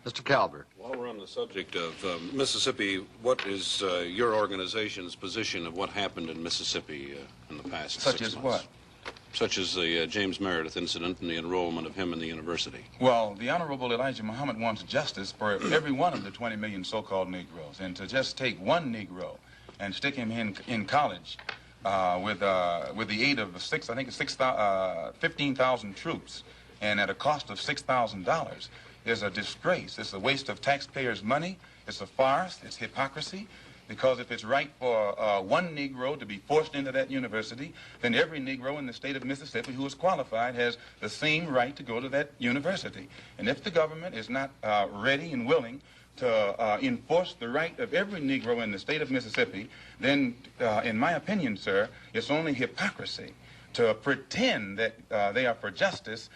Mr. Calvert. While we're on the subject of Mississippi, what is your organization's position of what happened in Mississippi in the past 6 months? Such as what? Such as the James Meredith incident and the enrollment of him in the university. Well, the Honorable Elijah Muhammad wants justice for every one of the 20 million so-called Negroes. And to just take one Negro and stick him in college with the aid of 15,000 troops and at a cost of $6,000 is a disgrace. It's a waste of taxpayers' money. It's a farce. It's hypocrisy. Because if it's right for one Negro to be forced into that university, then every Negro in the state of Mississippi who is qualified has the same right to go to that university. And if the government is not ready and willing to enforce the right of every Negro in the state of Mississippi, then, in my opinion, sir, it's only hypocrisy to pretend that they are for justice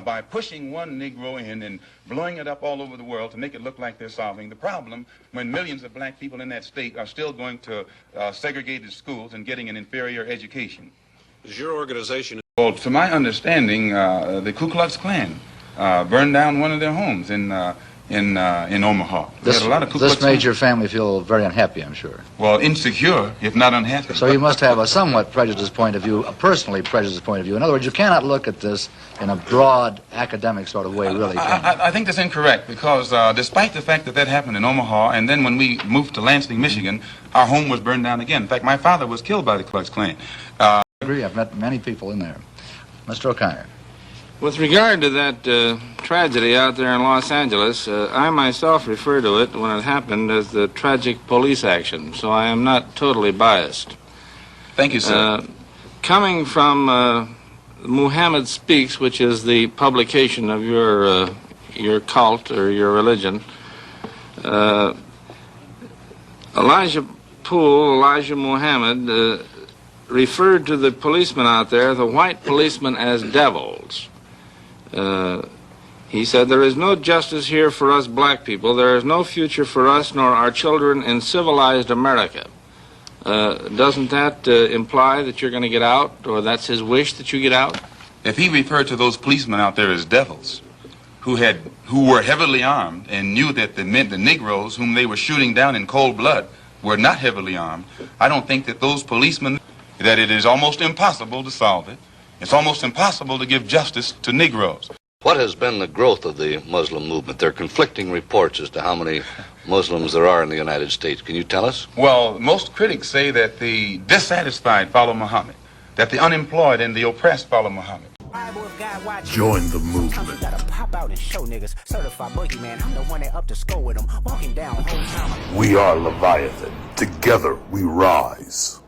by pushing one Negro in and blowing it up all over the world to make it look like they're solving the problem when millions of black people in that state are still going to segregated schools and getting an inferior education. Is your organization... Well, to my understanding, the Ku Klux Klan burned down one of their homes in Omaha. This made your family feel very unhappy, I'm sure. Well, insecure, if not unhappy. So you must have a somewhat prejudiced point of view, a personally prejudiced point of view. In other words, you cannot look at this in a broad academic sort of way, really. I think that's incorrect because despite the fact that that happened in Omaha, and then when we moved to Lansing, Michigan, our home was burned down again. In fact, my father was killed by the Ku Klux Klan. I agree. I've met many people in there. Mr. O'Connor. With regard to that tragedy out there in Los Angeles, I myself refer to it when it happened as the tragic police action, so I am not totally biased. Thank you, sir. Coming from Muhammad Speaks, which is the publication of your cult or your religion, Elijah Muhammad, referred to the policemen out there, the white policemen, as devils. He said, "There is no justice here for us black people. There is no future for us nor our children in civilized America." Doesn't that imply that you're going to get out, or that's his wish that you get out? If he referred to those policemen out there as devils, who were heavily armed and knew that the Negroes whom they were shooting down in cold blood were not heavily armed, I don't think that those policemen, that it is almost impossible to solve it. It's almost impossible to give justice to Negroes. What has been the growth of the Muslim movement? There are conflicting reports as to how many Muslims there are in the United States. Can you tell us? Well, most critics say that the dissatisfied follow Muhammad, that the unemployed and the oppressed follow Muhammad. Join the movement. We are Leviathan. Together we rise.